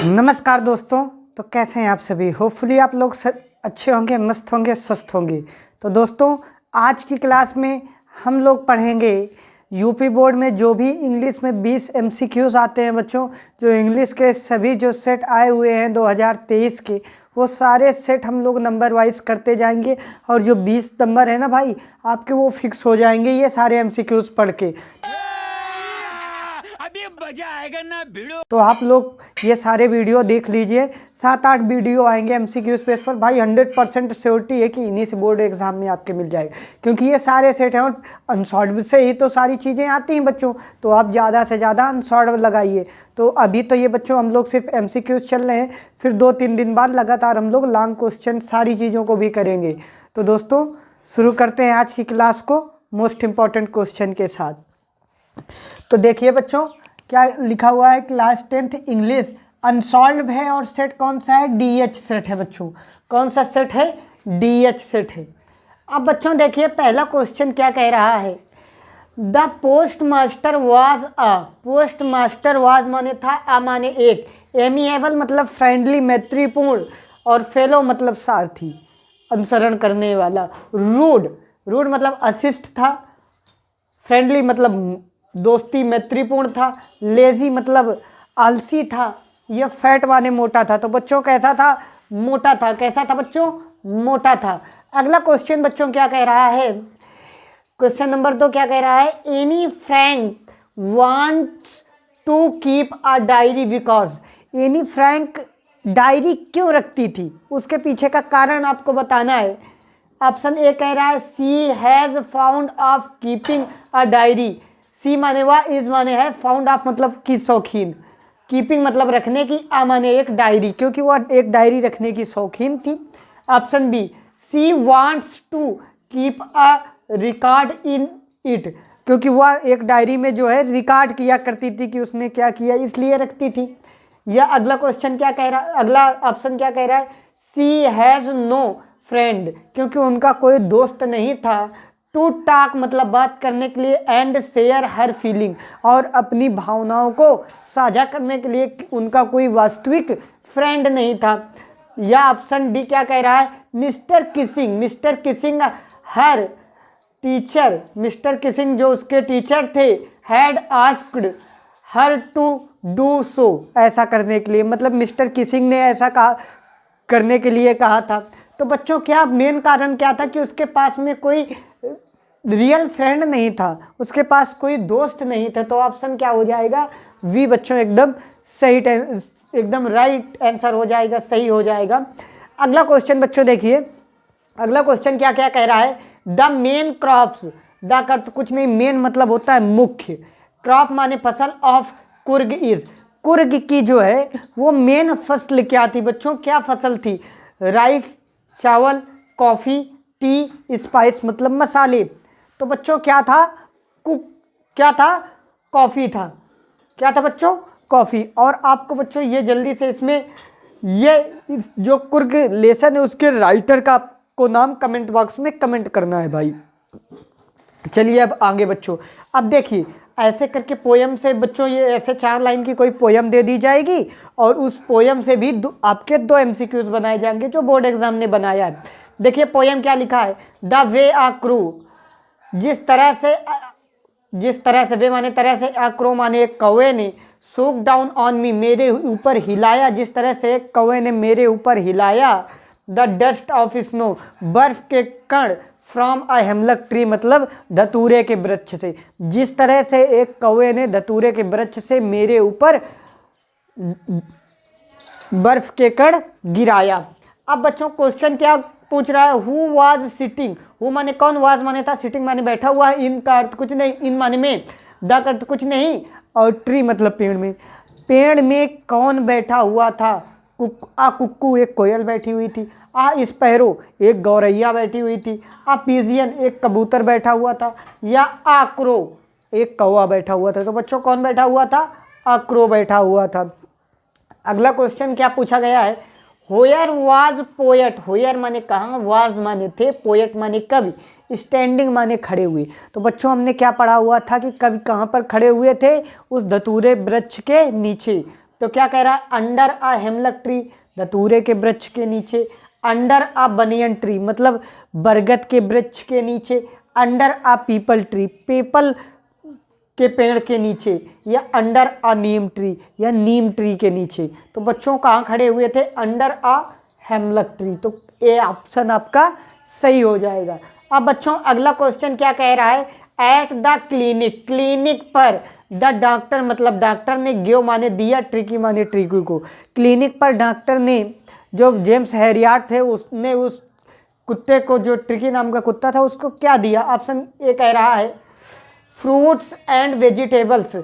नमस्कार दोस्तों। तो कैसे हैं आप सभी? होपफुली आप लोग अच्छे होंगे, मस्त होंगे, स्वस्थ होंगे। तो दोस्तों, आज की क्लास में हम लोग पढ़ेंगे यूपी बोर्ड में जो भी इंग्लिश में 20 एमसीक्यूज आते हैं बच्चों। जो इंग्लिश के सभी जो सेट आए हुए हैं 2023 के, वो सारे सेट हम लोग नंबर वाइज करते जाएंगे। और जो 20 नंबर है ना भाई, आपके वो फिक्स हो जाएंगे ये सारे एमसीक्यूज पढ़ के। अभी मजा आएगा ना वीडियो। तो आप लोग ये सारे वीडियो देख लीजिए। 7-8 वीडियो आएंगे एमसीक्यू स्पेस पर भाई। 100% श्योरिटी है कि इन्हीं से बोर्ड एग्जाम में आपके मिल जाएगा, क्योंकि ये सारे सेट हैं और अनसॉल्व से ही तो सारी चीज़ें आती हैं बच्चों। तो आप ज़्यादा से ज़्यादा अनसॉल्व लगाइए। तो अभी तो ये बच्चों हम लोग सिर्फ एमसीक्यूज चल रहे हैं, फिर 2-3 दिन बाद लगातार हम लोग लॉन्ग क्वेश्चन सारी चीज़ों को भी करेंगे। तो दोस्तों, शुरू करते हैं आज की क्लास को मोस्ट इम्पॉर्टेंट क्वेश्चन के साथ। तो देखिए बच्चों, क्या लिखा हुआ है, क्लास 10th इंग्लिश अनसॉल्व है और सेट कौन सा है? डीएच सेट है बच्चों। कौन सा सेट है? डीएच सेट है। अब बच्चों देखिए, पहला क्वेश्चन क्या कह रहा है? The post master was a. Post master was माने था, आ माने एक, एमिएबल मतलब फ्रेंडली मैत्रीपूर्ण, और फेलो मतलब सारथी अनुसरण करने वाला, रूड रूड मतलब अशिष्ट था, फ्रेंडली मतलब दोस्ती मैत्रीपूर्ण था, लेजी मतलब आलसी था, यह फैट माने मोटा था। तो बच्चों कैसा था? मोटा था। कैसा था बच्चों? मोटा था। अगला क्वेश्चन बच्चों क्या कह रहा है? क्वेश्चन नंबर 2 क्या कह रहा है? Anne Frank wants to keep a diary because. Anne Frank diary क्यों रखती थी? उसके पीछे का कारण आपको बताना है। ऑप्शन ए कह रहा है she has found of keeping a diary. She माने वा, इज माने है, फाउंड ऑफ मतलब की शौकीन, कीपिंग मतलब रखने की, आ माने एक, डायरी क्योंकि वह एक डायरी रखने की शौकीन थी। Option B she wants to keep a record in it, क्योंकि वह एक डायरी में जो है रिकॉर्ड किया करती थी कि उसने क्या किया, इसलिए रखती थी। या अगला क्वेश्चन क्या कह रहा है? अगला ऑप्शन क्या कह रहा है? सी हैज़ नो फ्रेंड, क्योंकि उनका कोई दोस्त नहीं था। टू टॉक मतलब बात करने के लिए, एंड शेयर हर फीलिंग, और अपनी भावनाओं को साझा करने के लिए उनका कोई वास्तविक फ्रेंड नहीं था। या ऑप्शन डी क्या कह रहा है? Mr Keesing. Mr Keesing her teacher, Mr Keesing जो उसके टीचर थे, had asked her to do so, ऐसा करने के लिए, मतलब मिस्टर किसिंग ने ऐसा कहा करने के लिए कहा था। तो बच्चों क्या मेन कारण क्या था? कि उसके पास में कोई रियल फ्रेंड नहीं था, उसके पास कोई दोस्त नहीं था। तो ऑप्शन क्या हो जाएगा? वी बच्चों एकदम सही, एकदम राइट आंसर हो जाएगा, सही हो जाएगा। अगला क्वेश्चन बच्चों देखिए, अगला क्वेश्चन क्या क्या कह रहा है? द मेन क्रॉप्स, द का तो कुछ नहीं, मेन मतलब होता है मुख्य, क्रॉप माने फसल, ऑफ कुर्ग इज, कुर्ग की जो है वो मेन फसल क्या थी बच्चों? क्या फसल थी? राइस, चावल, कॉफ़ी, टी, स्पाइस मतलब मसाले। तो बच्चों क्या था? क्या था? कॉफ़ी था। क्या था बच्चों? कॉफ़ी। और आपको बच्चों ये जल्दी से इसमें ये जो कुर्ग लेसन है उसके राइटर का को नाम कमेंट बॉक्स में कमेंट करना है भाई। चलिए अब आगे बच्चों, अब देखिए ऐसे करके पोयम से बच्चों, ये ऐसे 4 लाइन की कोई पोयम दे दी जाएगी और उस पोयम से भी आपके 2 एमसीक्यूज बनाए जाएंगे जो बोर्ड एग्जाम ने बनाया है। देखिए पोयम क्या लिखा है? द वे आ क्रू, जिस तरह से वे माने तरह से, आ क्रो माने एक कौवे ने, सोक डाउन ऑन मी मेरे ऊपर हिलाया, जिस तरह से एक कौवे ने मेरे ऊपर हिलाया, द डस्ट ऑफ स्नो बर्फ के कण, फ्रॉम अ हेमलक ट्री मतलब धतूरे के वृक्ष से, जिस तरह से एक कौवे ने धतूरे के वृक्ष से मेरे ऊपर बर्फ के कण गिराया। अब बच्चों क्वेश्चन क्या पूछ रहा है? हु वाज सिटिंग, हु माने कौन, वाज माने था, सिटिंग माने बैठा हुआ है, इन का अर्थ कुछ नहीं, इन माने में, द का अर्थ कुछ नहीं, और ट्री मतलब पेड़ में। पेड़ में कौन बैठा हुआ था? कुक्कू एक कोयल बैठी हुई थी, आ स्पैरो एक गौरैया बैठी हुई थी, आ पिजियन एक कबूतर बैठा हुआ था, या आ क्रो एक कौवा बैठा हुआ था। तो बच्चों कौन बैठा हुआ था? आ क्रो बैठा हुआ था। अगला क्वेश्चन क्या पूछा गया है? होयर वाज पोएट, होयर माने कहाँ, वाज माने थे, पोएट माने कवि, स्टैंडिंग माने खड़े हुए। तो बच्चों हमने क्या पढ़ा हुआ था कि कवि कहाँ पर खड़े हुए थे? उस धतूरे वृक्ष के नीचे। तो क्या कह रहा है, अंडर अ हेमलक ट्री, धतूरे के वृक्ष के नीचे, अंडर अ बनियन ट्री मतलब बरगद के वृक्ष के नीचे, under a people tree people के पेड़ के नीचे, या अंडर अ नीम ट्री या नीम ट्री के नीचे। तो बच्चों कहाँ खड़े हुए थे, अंडर अ हेमलक ट्री। तो ए ऑप्शन आपका सही हो जाएगा। अब बच्चों अगला क्वेश्चन क्या कह रहा है, एट द क्लिनिक, क्लिनिक पर द डॉक्टर मतलब डॉक्टर ने, गिव माने दिया, ट्रिकी माने ट्रिकी को, क्लिनिक पर डॉक्टर ने, जो जेम्स हैरियट थे उसने उस कुत्ते को, जो ट्रिकी नाम का कुत्ता था, उसको क्या दिया। ऑप्शन ए कह रहा है फ्रूट्स एंड वेजिटेबल्स,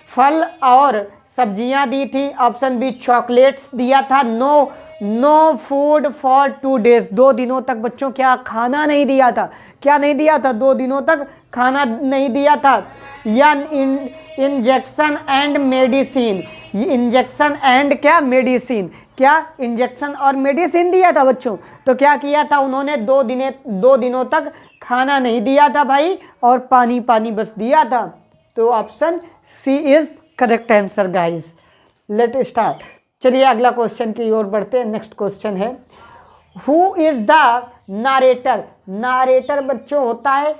फल और सब्जियां दी थी। ऑप्शन बी चॉकलेट्स दिया था। नो फूड फॉर 2 days, 2 दिनों तक बच्चों क्या खाना नहीं दिया था, क्या नहीं दिया था, 2 दिनों तक खाना नहीं दिया था। या injection and medicine, injection and क्या मेडिसिन, क्या इंजेक्शन और मेडिसिन दिया था बच्चों। तो क्या किया था उन्होंने, 2 दिनों तक खाना नहीं दिया था भाई, और पानी पानी बस दिया था। तो option C is correct answer guys. Let start. चलिए अगला क्वेश्चन की ओर बढ़ते हैं। नेक्स्ट क्वेश्चन है, who is the narrator. Narrator बच्चों होता है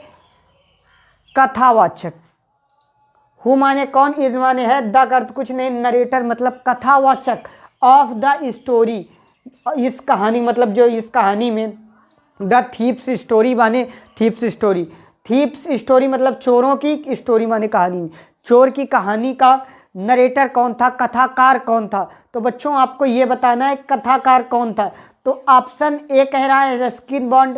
कथावाचक। हु माने कौन, इज माने है, द अर्थ कुछ नहीं, नरेटर मतलब कथावाचक ऑफ द स्टोरी, इस कहानी मतलब जो इस कहानी में, द थीप्स स्टोरी माने थीप्स स्टोरी, थीप्स स्टोरी मतलब चोरों की स्टोरी माने कहानी, चोर की कहानी का नरेटर कौन था, कथाकार कौन था। तो बच्चों आपको ये बताना है कथाकार कौन था। तो ऑप्शन ए कह रहा है रस्किन बॉन्ड,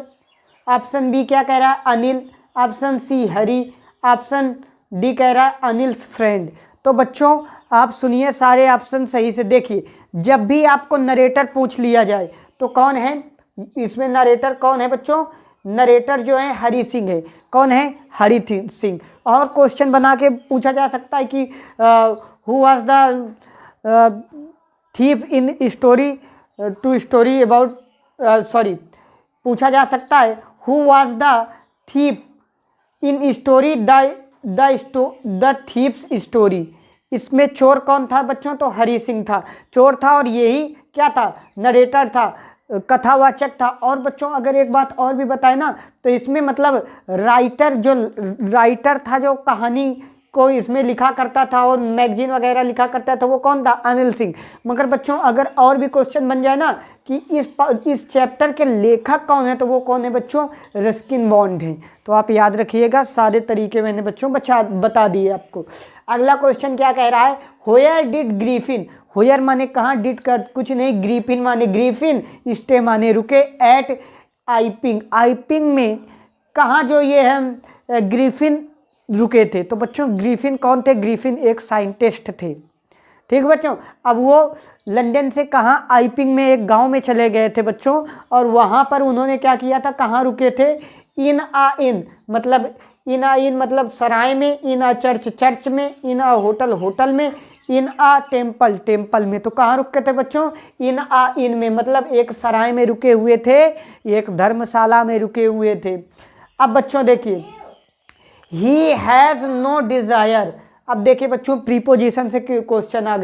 ऑप्शन बी क्या कह रहा है, अनिल, ऑप्शन सी हरी, ऑप्शन डी कह रहा है अनिल्स फ्रेंड। तो बच्चों आप सुनिए सारे ऑप्शन सही से देखिए। जब भी आपको नरेटर पूछ लिया जाए तो कौन है इसमें, नरेटर कौन है बच्चों, नरेटर जो है हरी सिंह है। कौन है, हरी सिंह। और क्वेश्चन बना के पूछा जा सकता है कि who was the thief in story, to story about, sorry पूछा जा सकता है who was the thief in story the thief's story. इसमें चोर कौन था बच्चों, तो हरी सिंह था, चोर था, और यही क्या था, नरेटर था, कथावाचक था। और बच्चों अगर एक बात और भी बताए ना, तो इसमें मतलब राइटर था जो कहानी को इसमें लिखा करता था और मैगजीन वगैरह लिखा करता था, वो कौन था, अनिल सिंह। मगर बच्चों अगर और भी क्वेश्चन बन जाए ना कि इस चैप्टर के लेखक कौन है, तो वो कौन है बच्चों, रस्किन बॉन्ड है। तो आप याद रखिएगा, सारे तरीके मैंने बच्चों बता दिए आपको। अगला क्वेश्चन क्या कह रहा है, होयर डिड ग्रीफिन, होयर माने कहाँ, डिड कर कुछ नहीं, ग्रीफिन माने ग्रीफिन, स्टे माने रुके, एट आइपिंग, आइपिंग में कहाँ जो ये है ग्रीफिन रुके थे। तो बच्चों ग्रीफिन कौन थे, ग्रीफिन एक साइंटिस्ट थे। ठीक बच्चों, अब वो लंदन से कहाँ, आइपिंग में एक गांव में चले गए थे बच्चों, और वहाँ पर उन्होंने क्या किया था, कहाँ रुके थे, इन मतलब इन मतलब सराय में, इन आ चर्च चर्च में, इन आ होटल में, इन आ टेम्पल में। तो कहाँ रुके थे बच्चों, इन में मतलब एक सराय में रुके हुए थे, एक धर्मशाला में रुके हुए थे। अब बच्चों देखिए, ही हैज़ नो डिज़ायर। अब देखिए बच्चों प्रीपोजिशन से क्वेश्चन आ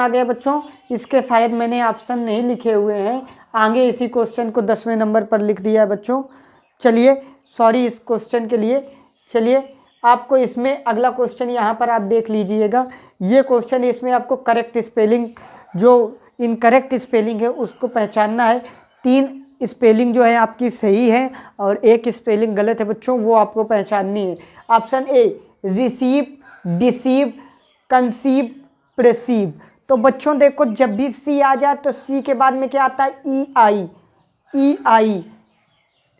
गया बच्चों। इसके शायद मैंने ऑप्शन नहीं लिखे हुए हैं आगे, इसी क्वेश्चन को 10वें नंबर पर लिख दिया है बच्चों। चलिए सॉरी इस क्वेश्चन के लिए। चलिए आपको इसमें अगला क्वेश्चन यहाँ पर आप देख लीजिएगा। ये क्वेश्चन इसमें आपको करेक्ट स्पेलिंग, जो इनकरेक्ट स्पेलिंग है उसको पहचानना है। 3 स्पेलिंग जो है आपकी सही है और एक स्पेलिंग गलत है बच्चों, वो आपको पहचाननी है। Option A receive, deceive, conceive, perceive. तो बच्चों देखो जब भी सी आ जाए तो सी के बाद में क्या आता है, ई आई,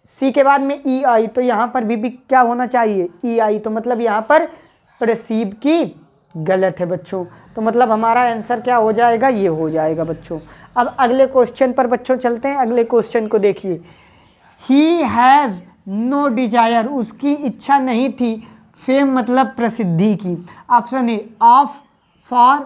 सी के बाद में ई आई, तो यहाँ पर भी क्या होना चाहिए, ई आई। तो मतलब यहाँ पर प्रेसीव की गलत है बच्चों। तो मतलब हमारा आंसर क्या हो जाएगा, ये हो जाएगा बच्चों। अब अगले क्वेश्चन पर बच्चों चलते हैं। अगले क्वेश्चन को देखिए, ही हैज़ नो डिजायर, उसकी इच्छा नहीं थी, फेम मतलब प्रसिद्धि की। Option A of, four,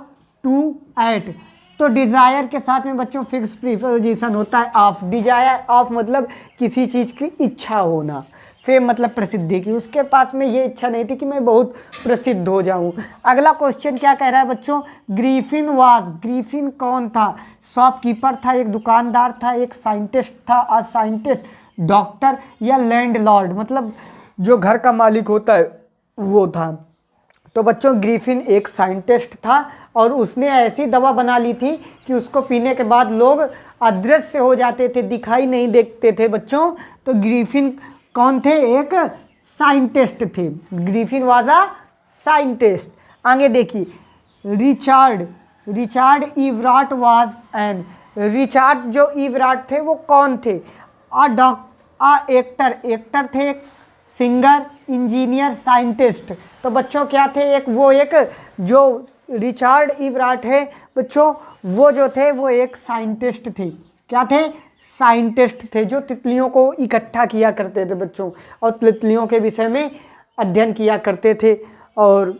two, eight. तो डिज़ायर के साथ में बच्चों फिक्स प्रीपोजिशन होता है ऑफ। डिजायर ऑफ मतलब किसी चीज़ की इच्छा होना, फेम मतलब प्रसिद्धि की, उसके पास में ये इच्छा नहीं थी कि मैं बहुत प्रसिद्ध हो जाऊं। अगला क्वेश्चन क्या कह रहा है बच्चों, ग्रीफिन कौन था? शॉपकीपर था, एक दुकानदार था, एक साइंटिस्ट था, अ साइंटिस्ट, डॉक्टर या लैंडलॉर्ड मतलब जो घर का मालिक होता है वो था। तो बच्चों ग्रीफिन एक साइंटिस्ट था और उसने ऐसी दवा बना ली थी कि उसको पीने के बाद लोग अदृश्य हो जाते थे, दिखाई नहीं देखते थे बच्चों। तो ग्रीफिन कौन थे? एक साइंटिस्ट थे। Griffin was a scientist. आगे देखिए, रिचार्ड इवराट वाज एन, रिचार्ड जो इवराट थे वो कौन थे? एक्टर थे, एक सिंगर, इंजीनियर, साइंटिस्ट। तो बच्चों क्या थे? एक जो रिचार्ड इवराट है बच्चों, वो जो थे वो एक साइंटिस्ट थे। क्या थे? साइंटिस्ट थे, जो तितलियों को इकट्ठा किया करते थे बच्चों, और तितलियों के विषय में अध्ययन किया करते थे। और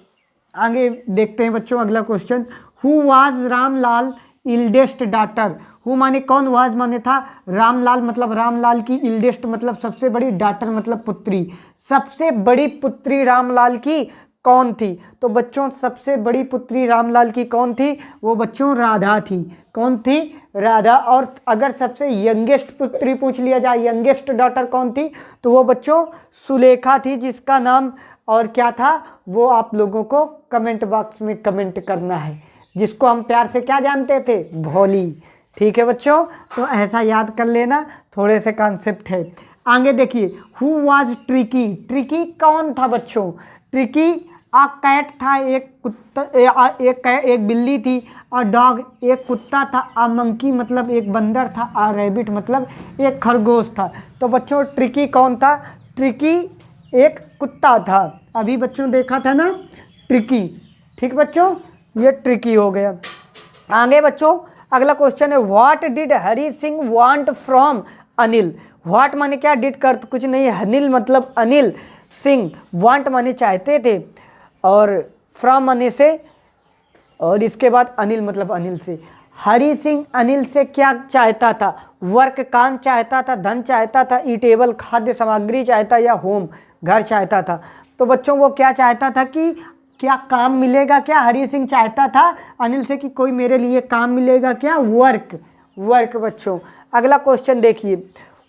आगे देखते हैं बच्चों अगला question, who was Ramlal eldest daughter? Who माने कौन, वाज माने था, रामलाल मतलब रामलाल की, इल्डेस्ट मतलब सबसे बड़ी, डॉटर मतलब पुत्री। सबसे बड़ी पुत्री रामलाल की कौन थी? तो बच्चों सबसे बड़ी पुत्री रामलाल की कौन थी? वो बच्चों राधा थी। कौन थी? राधा। और अगर सबसे यंगेस्ट पुत्री पूछ लिया जाए, यंगेस्ट डॉटर कौन थी, तो वो बच्चों सुलेखा थी, जिसका नाम और क्या था वो आप लोगों को कमेंट बॉक्स में कमेंट करना है, जिसको हम प्यार से क्या जानते थे? भोली। ठीक है बच्चों, तो ऐसा याद कर लेना, थोड़े से कॉन्सेप्ट है। आगे देखिए, हु वाज ट्रिकी कौन था बच्चों? ट्रिकी अ कैट था, एक कुत्ता, एक बिल्ली थी, अ डॉग एक कुत्ता था, अ मंकी मतलब एक बंदर था, अ रैबिट मतलब एक खरगोश था। तो बच्चों ट्रिकी कौन था? ट्रिकी एक कुत्ता था। अभी बच्चों देखा था ना ट्रिकी। ठीक बच्चों, ये ट्रिकी हो गया। आगे बच्चों अगला क्वेश्चन है, what did Hari Singh want from Anil? What माने क्या, डिड कर तो कुछ नहीं, अनिल मतलब अनिल, सिंह वांट माने चाहते थे, और फ्रॉम माने से, और इसके बाद अनिल मतलब अनिल से। हरी सिंह अनिल से क्या चाहता था? वर्क काम चाहता था, धन चाहता था, ईटेबल खाद्य सामग्री चाहता, या होम घर चाहता था। तो बच्चों वो क्या चाहता था कि क्या काम मिलेगा, क्या हरी सिंह चाहता था अनिल से कि कोई मेरे लिए काम मिलेगा, क्या? वर्क बच्चों। अगला क्वेश्चन देखिए,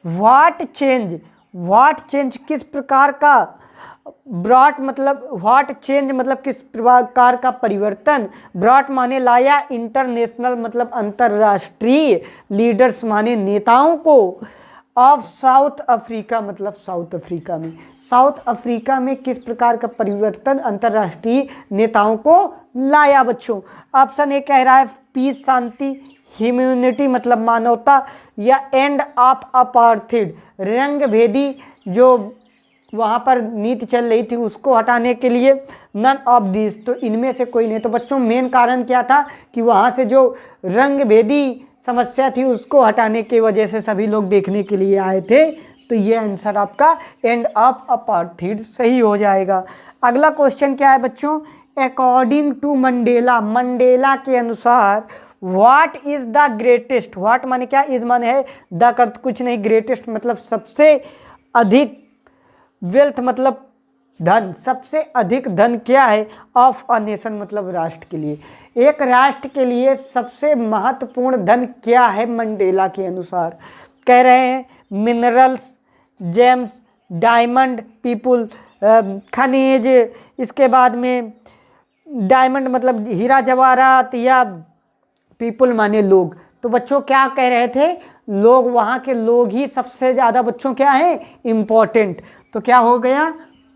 व्हाट चेंज किस प्रकार का, ब्रॉट मतलब व्हाट चेंज मतलब किस प्रकार का परिवर्तन, ब्रॉट माने लाया, इंटरनेशनल मतलब अंतरराष्ट्रीय, लीडर्स माने नेताओं को, ऑफ साउथ अफ्रीका मतलब साउथ अफ्रीका में किस प्रकार का परिवर्तन अंतरराष्ट्रीय नेताओं को लाया बच्चों? ऑप्शन ए कह रहा है पीस शांति, ह्यूमैनिटी मतलब मानवता, या एंड ऑफ अपार्थाइड रंग भेदी जो वहाँ पर नीति चल रही थी उसको हटाने के लिए, नन ऑफ दिस तो इनमें से कोई नहीं। तो बच्चों मेन कारण क्या था कि वहाँ से जो रंग भेदी समस्या थी उसको हटाने की वजह से सभी लोग देखने के लिए आए थे। तो ये आंसर आपका एंड ऑफ अपार्थाइड सही हो जाएगा। अगला क्वेश्चन क्या है बच्चों, अकॉर्डिंग टू मंडेला के अनुसार what is the greatest, what माने क्या, इज माने है, द अर्थ कुछ नहीं, ग्रेटेस्ट मतलब सबसे अधिक, वेल्थ मतलब धन, सबसे अधिक धन क्या है, ऑफ अ नेशन मतलब राष्ट्र के लिए, एक राष्ट्र के लिए सबसे महत्वपूर्ण धन क्या है मंडेला के अनुसार? कह रहे हैं मिनरल्स, जेम्स, डायमंड, पीपुल खनिज, इसके बाद में डायमंड मतलब हीरा जवाहरात, या पीपुल माने लोग। तो बच्चों क्या कह रहे थे, लोग, वहाँ के लोग ही सबसे ज़्यादा बच्चों क्या है इम्पोर्टेंट। तो क्या हो गया,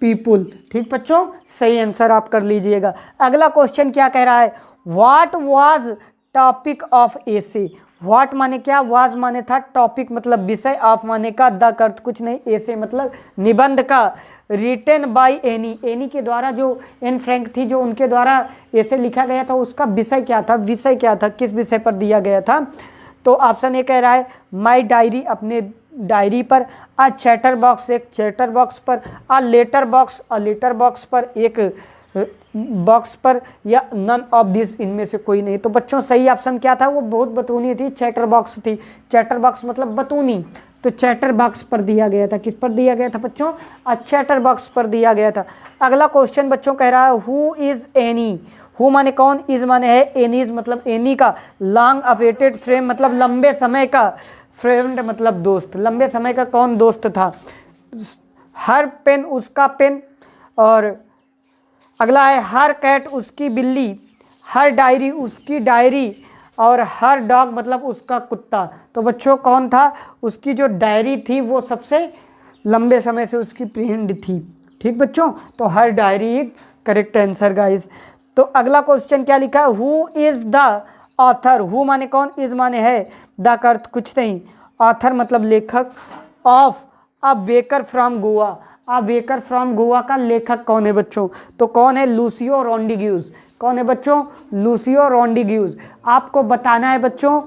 पीपुल। ठीक बच्चों, सही आंसर आप कर लीजिएगा। अगला क्वेश्चन क्या कह रहा है, what was topic of essay? What माने क्या, वाज माने था, टॉपिक मतलब विषय, ऑफ माने का, द अर्थ कुछ नहीं, एसे मतलब निबंध का, रिटन बाय एनी के द्वारा, जो एन फ्रैंक थी जो उनके द्वारा ऐसे लिखा गया था, उसका विषय क्या था, किस विषय पर दिया गया था? तो ऑप्शन ए कह रहा है माई डायरी, अपने डायरी पर, अ चैटर बॉक्स एक चैटर बॉक्स पर, अ लेटर बॉक्स पर, एक बॉक्स पर, या नन ऑफ दिस इनमें से कोई नहीं। तो बच्चों सही ऑप्शन क्या था, वो बहुत बतूनी थी, चैटर बॉक्स थी। चैटर बॉक्स मतलब बतूनी, तो चैटर बॉक्स पर दिया गया था। किस पर दिया गया था बच्चों? चैटर बॉक्स पर दिया गया था। अगला क्वेश्चन बच्चों कह रहा है हु इज एनी। हु माने कौन, इज माने है, एनीज मतलब एनी का लॉन्ग अवेटेड फ्रेंड मतलब लंबे समय का, फ्रेंड मतलब दोस्त, लंबे समय का कौन दोस्त था? हर पेन उसका पेन, और अगला है हर कैट उसकी बिल्ली, हर डायरी उसकी डायरी, और हर डॉग मतलब उसका कुत्ता। तो बच्चों कौन था? उसकी जो डायरी थी वो सबसे लंबे समय से उसकी फ्रेंड थी। ठीक बच्चों, तो हर डायरी करेक्ट आंसर गाइस। तो अगला क्वेश्चन क्या लिखा है? Who is the author. Who माने कौन, इज माने है, द का अर्थ कुछ नहीं, ऑथर मतलब लेखक, of a baker from Goa. A baker from Goa का लेखक कौन है बच्चों? तो कौन है? लूसियो रोंडिग्यूज। कौन है बच्चों? लूसियो रोंडिग्यूज। आपको बताना है बच्चों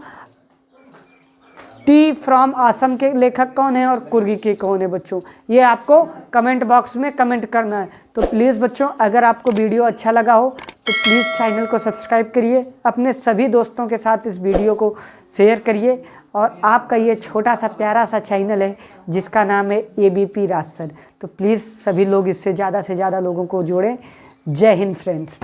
टी फ्रॉम आसम के लेखक कौन है और कुर्गी के कौन है बच्चों, ये आपको कमेंट बॉक्स में कमेंट करना है। तो प्लीज़ बच्चों अगर आपको वीडियो अच्छा लगा हो तो प्लीज़ चैनल को सब्सक्राइब करिए, अपने सभी दोस्तों के साथ इस वीडियो को शेयर करिए, और आपका ये छोटा सा प्यारा सा चैनल है जिसका नाम है ABP राज सर। तो प्लीज़ सभी लोग इससे ज़्यादा से ज़्यादा लोगों को जोड़ें। जय हिंद फ्रेंड्स।